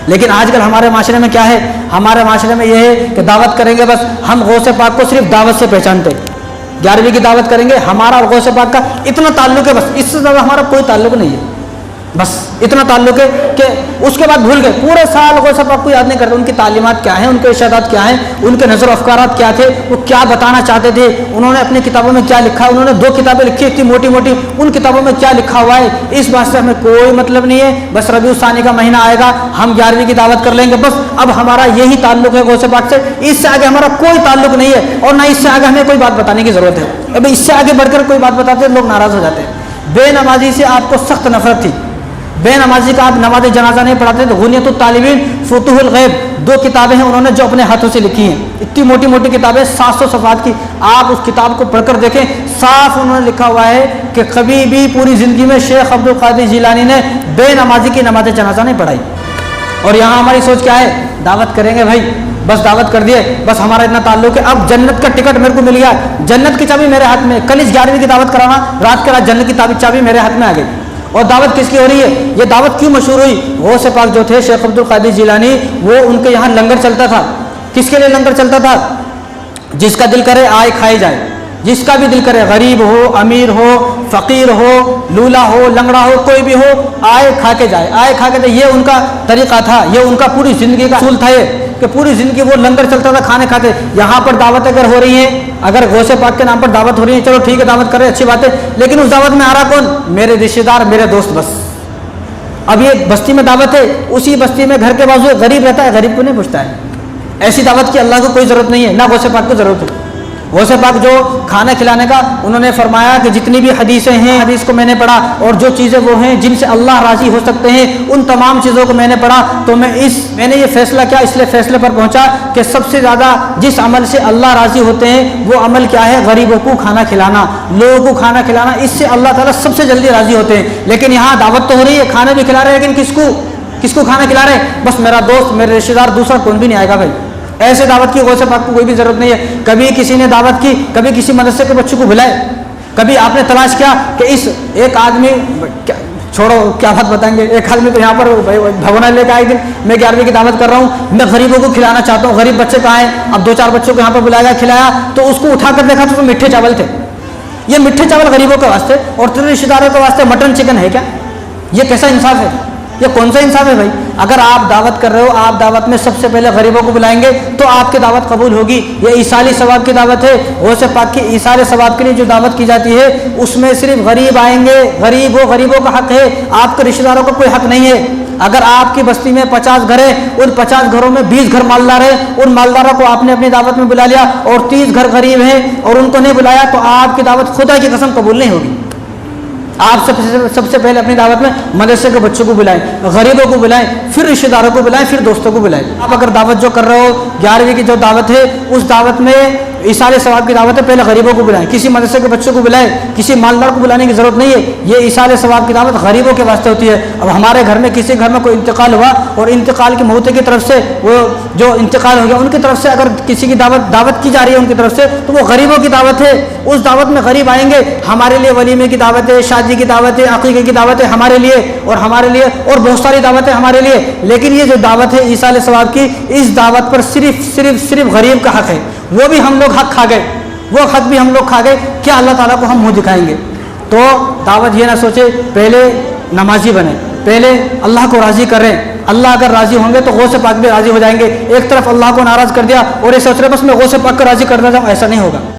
لیکن آج کل ہمارے معاشرے میں کیا ہے؟ ہمارے معاشرے میں یہ ہے کہ دعوت کریں گے بس ہم غوث پاک کو صرف دعوت سے پہچانتے ہیں. 11ویں کی دعوت کریں گے ہمارا اور غوث پاک کا اتنا تعلق ہے بس، اس سے زیادہ ہمارا کوئی تعلق نہیں ہے. بس اتنا تعلق ہے کہ اس کے بعد بھول گئے، پورے سال غوث پاک کو یاد نہیں کرتے. ان کی تعلیمات کیا ہیں، ان کے ارشادات کیا ہیں، ان کے نظر و افکارات کیا تھے، وہ کیا بتانا چاہتے تھے، انہوں نے اپنی کتابوں میں کیا لکھا. انہوں نے 2 کتابیں لکھی اتنی موٹی موٹی، ان کتابوں میں کیا لکھا ہوا ہے اس بات سے ہمیں کوئی مطلب نہیں ہے. بس ربیع الثانی کا مہینہ آئے گا ہم 11ویں کی دعوت کر لیں گے، بس اب ہمارا یہی تعلق ہے غوث پاک سے. اس سے آگے ہمارا کوئی تعلق نہیں ہے اور نہ اس سے آگے ہمیں کوئی بات بتانے کی ضرورت ہے. ابھی اس سے آگے بڑھ کر کوئی بات بتاتے ہیں لوگ ناراض ہو جاتے ہیں. بے نمازی سے آپ کو سخت نفرت تھی، بے نمازی کا آپ نماز جنازہ نہیں پڑھاتے. تو غنیۃ الطالبین، فتوح الغیب 2 کتابیں ہیں انہوں نے جو اپنے ہاتھوں سے لکھی ہیں، اتنی موٹی موٹی کتابیں 700 صفحات کی. آپ اس کتاب کو پڑھ کر دیکھیں، صاف انہوں نے لکھا ہوا ہے کہ کبھی بھی پوری زندگی میں شیخ عبد القادر جیلانی نے بے نمازی کی نماز جنازہ نہیں پڑھائی. اور یہاں ہماری سوچ کیا ہے؟ دعوت کریں گے بھائی، بس دعوت کر دیے، بس ہمارا اتنا تعلق ہے. اب جنت کا ٹکٹ میرے کو مل گیا، جنت کی چابی میرے ہاتھ میں. کل اس 11ویں کی دعوت کرانا، رات کے رات جنت کی چابی میرے ہاتھ میں آ گئی. اور دعوت کس کی ہو رہی ہے؟ یہ دعوت کیوں مشہور ہوئی؟ غوث پاک جو تھے شیخ عبد القادر جیلانی، وہ ان کے یہاں لنگر چلتا تھا. کس کے لیے لنگر چلتا تھا؟ جس کا دل کرے آئے کھائے جائے، جس کا بھی دل کرے، غریب ہو، امیر ہو، فقیر ہو، لولا ہو، لنگڑا ہو، کوئی بھی ہو، آئے کھا کے جائے، آئے کھا کے جائے. یہ ان کا طریقہ تھا، یہ ان کا پوری زندگی کا اصول تھا کہ پوری زندگی وہ لنگر چلتا تھا کھانے کھاتے. یہاں پر دعوت اگر ہو رہی ہے، اگر غوث پاک کے نام پر دعوت ہو رہی ہے، چلو ٹھیک ہے دعوت کر رہے، اچھی بات ہے، لیکن اس دعوت میں آ رہا کون؟ میرے رشتے دار، میرے دوست. بس اب یہ بستی میں دعوت ہے، اسی بستی میں گھر کے بازو غریب رہتا ہے، غریب کو نہیں پوچھتا ہے. ایسی دعوت کی اللہ کو کوئی ضرورت نہیں ہے، نہ غوث پاک کو ضرورت ہے. غوث پاک جو کھانا کھلانے کا انہوں نے فرمایا کہ جتنی بھی حدیثیں ہیں، حدیث کو میں نے پڑھا اور جو چیزیں وہ ہیں جن سے اللہ راضی ہو سکتے ہیں ان تمام چیزوں کو میں نے پڑھا. تو میں نے یہ فیصلہ کیا، اس لیے فیصلے پر پہنچا کہ سب سے زیادہ جس عمل سے اللہ راضی ہوتے ہیں وہ عمل کیا ہے؟ غریبوں کو کھانا کھلانا، لوگوں کو کھانا کھلانا. اس سے اللہ تعالیٰ سب سے جلدی راضی ہوتے ہیں. لیکن یہاں دعوت تو ہو رہی ہے، کھانا بھی کھلا رہے ہیں، لیکن کس کو کھانا کھلا رہے ہیں؟ بس میرا دوست، میرے رشتے دار، دوسرا کون بھی نہیں آئے گا بھائی. ایسے دعوت کی غوث پاک کو کوئی بھی ضرورت نہیں ہے. کبھی کسی نے دعوت کی، کبھی کسی مدرسے کے بچوں کو بلائے، کبھی آپ نے تلاش کیا کہ اس ایک آدمی، چھوڑو کیا بات بتائیں گے، ایک آدمی کو یہاں پر بھگونا لے کے آئے دن میں 11ویں کی دعوت کر رہا ہوں، میں غریبوں کو کھلانا چاہتا ہوں. غریب بچے کہاں ہیں؟ اب 2-4 بچوں کو یہاں پر بلایا، کھلایا، تو اس کو اٹھا کر دیکھا تو میٹھے چاول تھے. یہ میٹھے چاول غریبوں کے واسطے اور تیرے رشتے داروں کے واسطے مٹن چکن ہے کیا؟ یہ کیسا انصاف ہے؟ یہ کون سا انصاف ہے بھائی؟ اگر آپ دعوت کر رہے ہو، آپ دعوت میں سب سے پہلے غریبوں کو بلائیں گے تو آپ کی دعوت قبول ہوگی. یہ ایصال ثواب کی دعوت ہے. غوث پاک کی ایصال ثواب کے لیے جو دعوت کی جاتی ہے اس میں صرف غریب آئیں گے. غریبوں کا حق ہے، آپ کے رشتے داروں کا کوئی حق نہیں ہے. اگر آپ کی بستی میں 50 گھر ہیں، ان 50 گھروں میں 20 گھر مالدار ہیں، ان مالداروں کو آپ نے اپنی دعوت میں بلا لیا اور 30 گھر غریب ہیں اور ان کو نہیں بلایا، تو آپ کی دعوت خدا کی قسم قبول نہیں ہوگی. آپ سب سے پہلے اپنی دعوت میں مدرسے کے بچوں کو بلائیں، غریبوں کو بلائیں، پھر رشتے داروں کو بلائیں، پھر دوستوں کو بلائیں. آپ اگر دعوت جو کر رہے ہو 11ویں کی جو دعوت ہے، اس دعوت میں ایصال ثواب کی دعوت ہے، پہلے غریبوں کو بلائیں، کسی مدرسے کے بچوں کو بلائیں، کسی مالدار کو بلانے کی ضرورت نہیں ہے. یہ ایصال ثواب کی دعوت غریبوں کے واسطے ہوتی ہے. اب ہمارے گھر میں کسی گھر میں کوئی انتقال ہوا اور انتقال کی موت کی طرف سے وہ جو انتقال ہو گیا ان کی طرف سے اگر کسی کی دعوت کی جا رہی ہے ان کی طرف سے، تو وہ غریبوں کی دعوت ہے. اس دعوت میں غریب آئیں گے. ہمارے لیے ولیمے کی دعوت ہے، شادی کی دعوت ہے، عقیقے کی دعوت ہے ہمارے لیے اور بہت ساری دعوتیں ہمارے لیے. لیکن یہ جو دعوت ہے ایصال ثواب کی، اس دعوت پر صرف غریب کا حق ہے. وہ بھی ہم لوگ حق کھا گئے، وہ حق بھی ہم لوگ کھا گئے. کیا اللہ تعالیٰ کو ہم منہ دکھائیں گے؟ تو دعوت یہ نہ سوچے پہلے نمازی بنے، پہلے اللہ کو راضی کریں. اللہ اگر راضی ہوں گے تو غوث پاک بھی راضی ہو جائیں گے. ایک طرف اللہ کو ناراض کر دیا اور یہ سوچ رہے بس میں غوث پاک کو راضی کر دیتا ہوں، ایسا نہیں ہوگا.